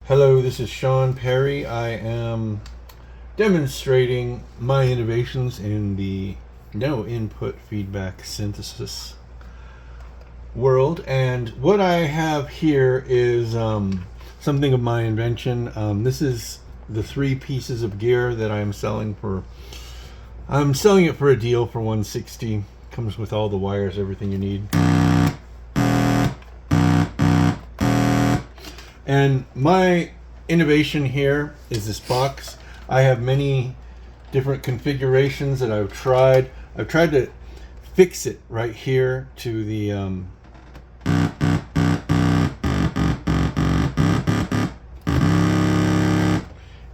Hello, this is Sean Perry. I am demonstrating my innovations in the no input feedback synthesis world, and what I have here is something of my invention. This is the 3 pieces of gear that I'm selling for. I'm selling it for a deal for $160. Comes with all the wires, everything you need. And my innovation here is this box. I have many different configurations that I've tried. I've tried to fix it right here to the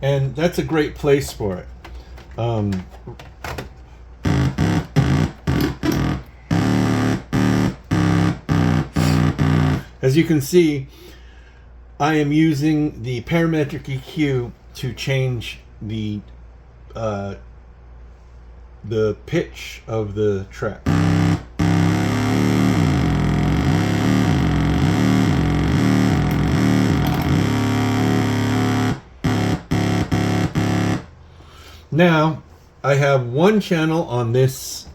and that's a great place for it. As you can see, I am using the parametric EQ to change the pitch of the track. Now I have one channel on this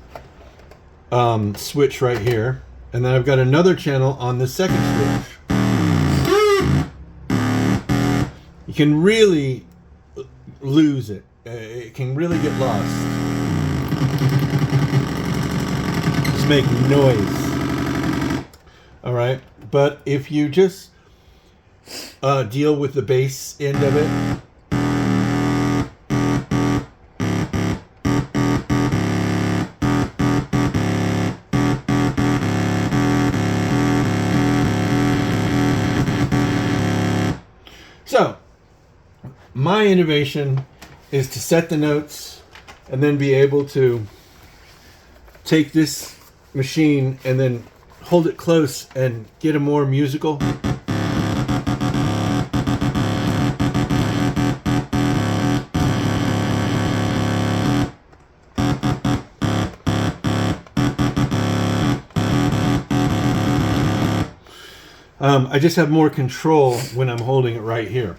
switch right here, and then I've got another channel on the second switch. You can really lose it. It can really get lost. Just make noise. All right, but if you just deal with the bass end of it, so my innovation is to set the notes and then be able to take this machine and then hold it close and get a more musical. I just have more control when I'm holding it right here.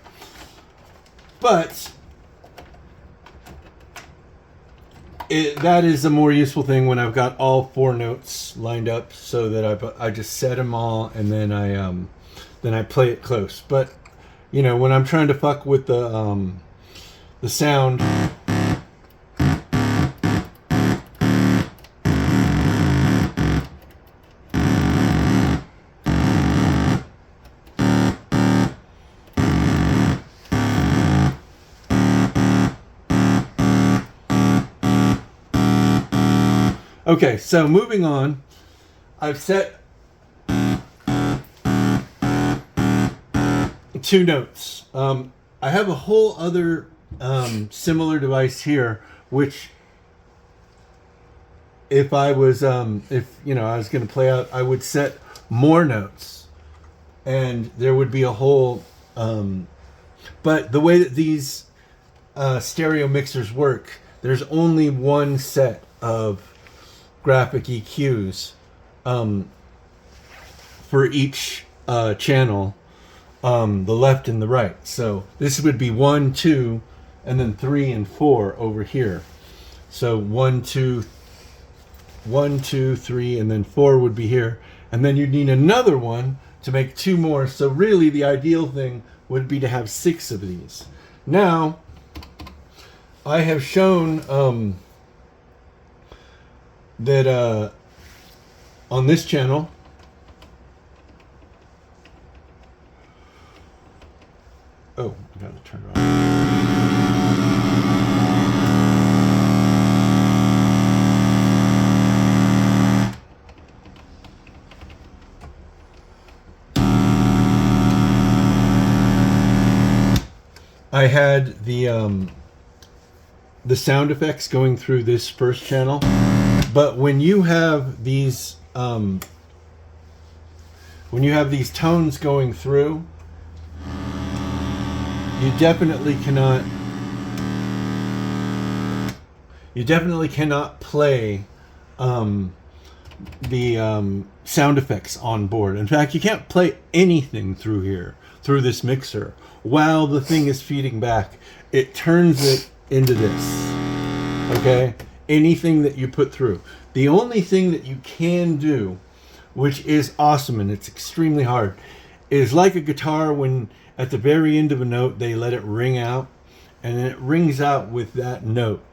But that is a more useful thing when I've got all 4 notes lined up, so that I just set them all and then I play it close. But you know, when I'm trying to fuck with the sound, okay, so moving on, I've set 2 notes. I have a whole other similar device here, which if I was, if you know, I was going to play out, I would set more notes, and there would be a whole. But the way that these stereo mixers work, there's only one set of graphic EQs for each channel, the left and the right. So this would be 1, 2, and then 3 and 4 over here. So 1, 2, 3, and then 4 would be here, and then you'd need another one to make 2 more. So really, the ideal thing would be to have 6 of these. Now, I have shown that on this channel, oh, I gotta turn it on. I had the sound effects going through this first channel. But when you have these tones going through, you definitely cannot play the sound effects on board. In fact, you can't play anything through here. through this mixer while the thing is feeding back. It turns it into this. Okay? Anything that you put through. The only thing that you can do, which is awesome and it's extremely hard, is like a guitar when at the very end of a note they let it ring out, and then it rings out with that note.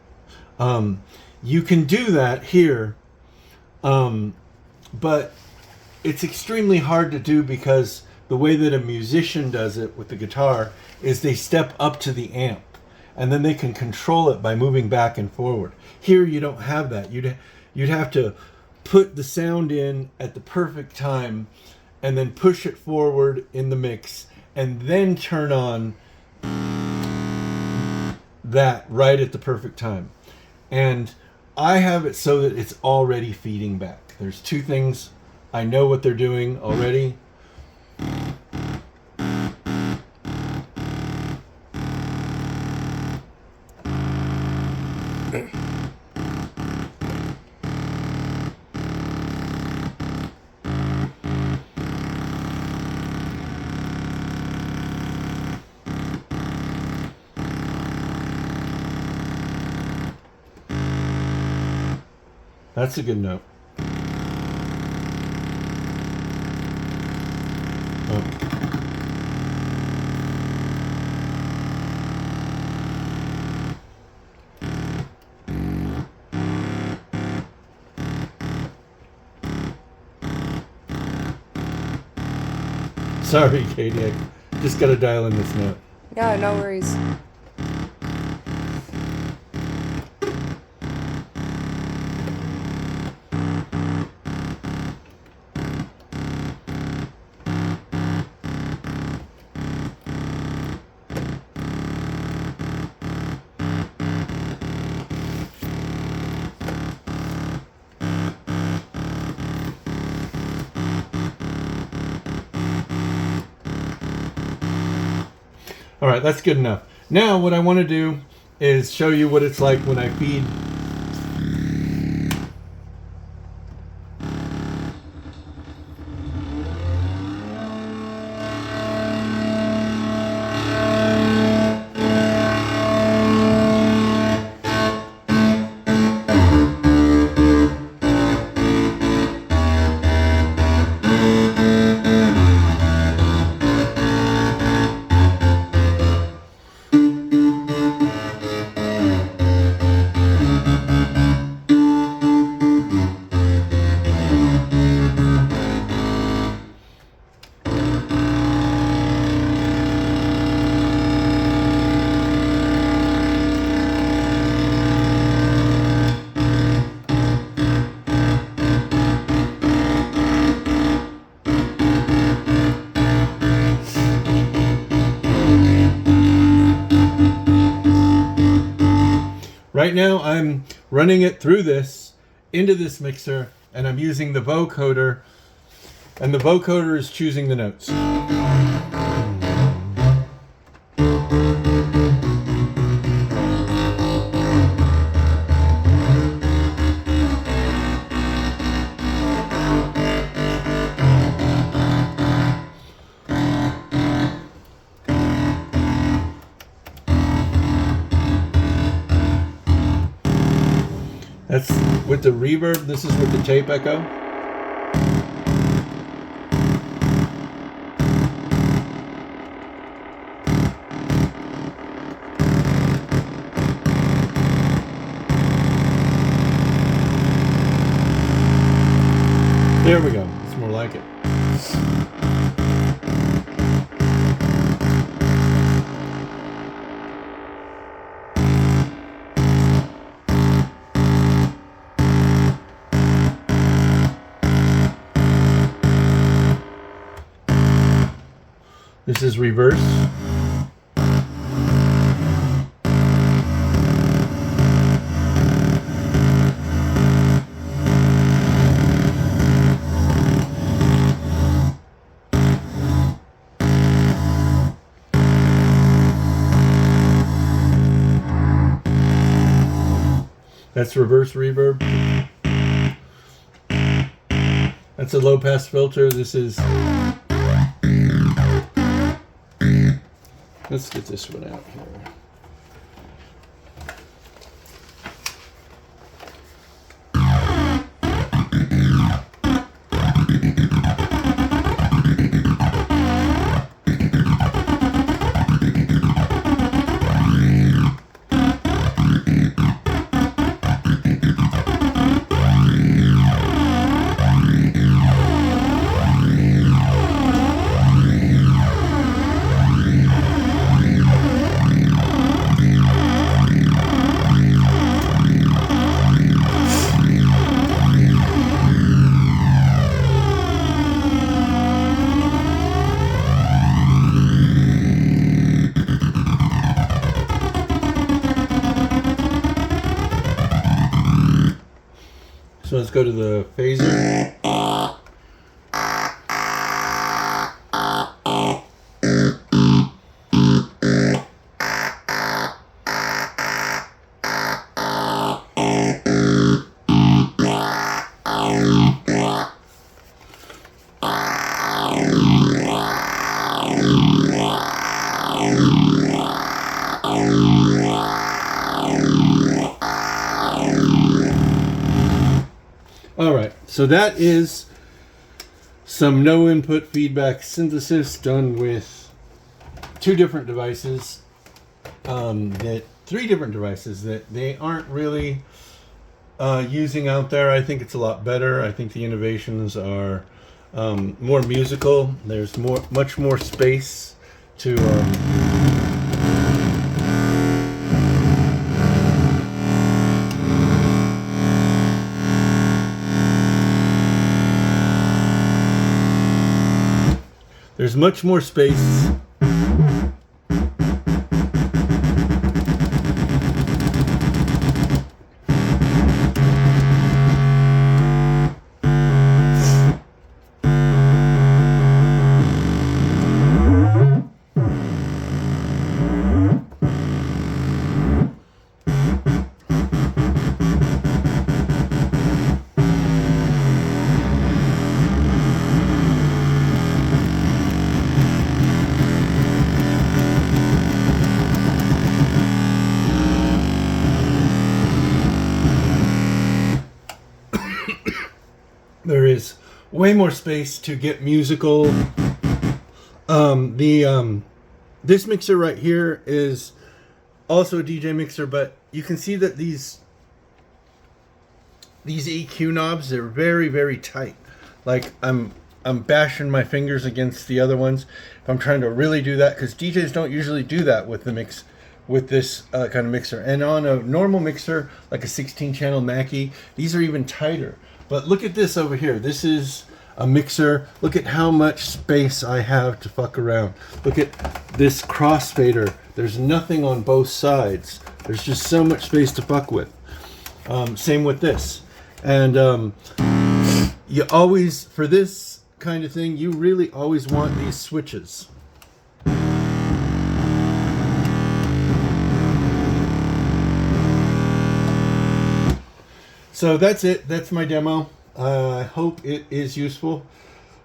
You can do that here, but it's extremely hard to do because the way that a musician does it with the guitar is they step up to the amp and then they can control it by moving back and forward. Here you don't have that. You'd have to put the sound in at the perfect time and then push it forward in the mix and then turn on that right at the perfect time. And I have it so that it's already feeding back. There's two things. I know what they're doing already. That's a good note. Oh. Sorry, Katie. I just got to dial in this note. Yeah, no worries. All right, that's good enough. Now what I want to do is show you what it's like when I feed. Right now I'm running it through this, into this mixer, and I'm using the vocoder, and the vocoder is choosing the notes. That's with the reverb. This is with the tape echo. There we go. It's more like it. This is reverse. That's reverse reverb. That's a low pass filter. This is Let's get this one out here. So let's go to the phaser. All right, so that is some no input feedback synthesis done with three different devices that they aren't really using out there. I think it's a lot better. I think the innovations are more musical. There's much more space to there's much more space there is way more space to get musical. This mixer right here is also a DJ mixer, but you can see that these EQ knobs, they're very, very tight. Like I'm bashing my fingers against the other ones if I'm trying to really do that, because DJs don't usually do that with the mix with this kind of mixer. And on a normal mixer like a 16 channel Mackie, these are even tighter. But look at this over here. This is a mixer. Look at how much space I have to fuck around. Look at this crossfader. There's nothing on both sides. There's just so much space to fuck with. Same with this. And you always, for this kind of thing, you really always want these switches. So that's it. That's my demo. I hope it is useful.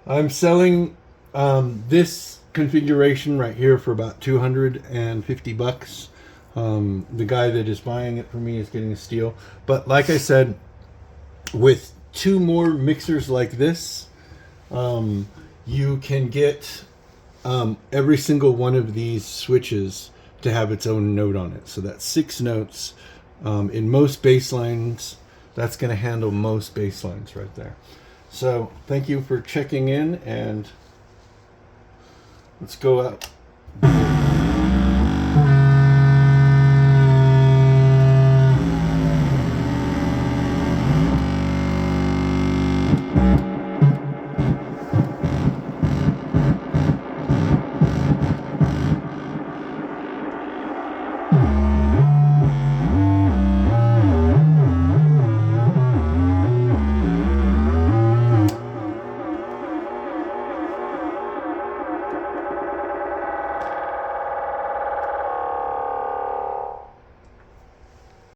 I'm selling this configuration right here for about $250. The guy that is buying it for me is getting a steal. But like I said, with two more mixers like this, you can get every single one of these switches to have its own note on it. So that's 6 notes. In most bass lines, that's going to handle most bass lines right there. So thank you for checking in, and let's go out.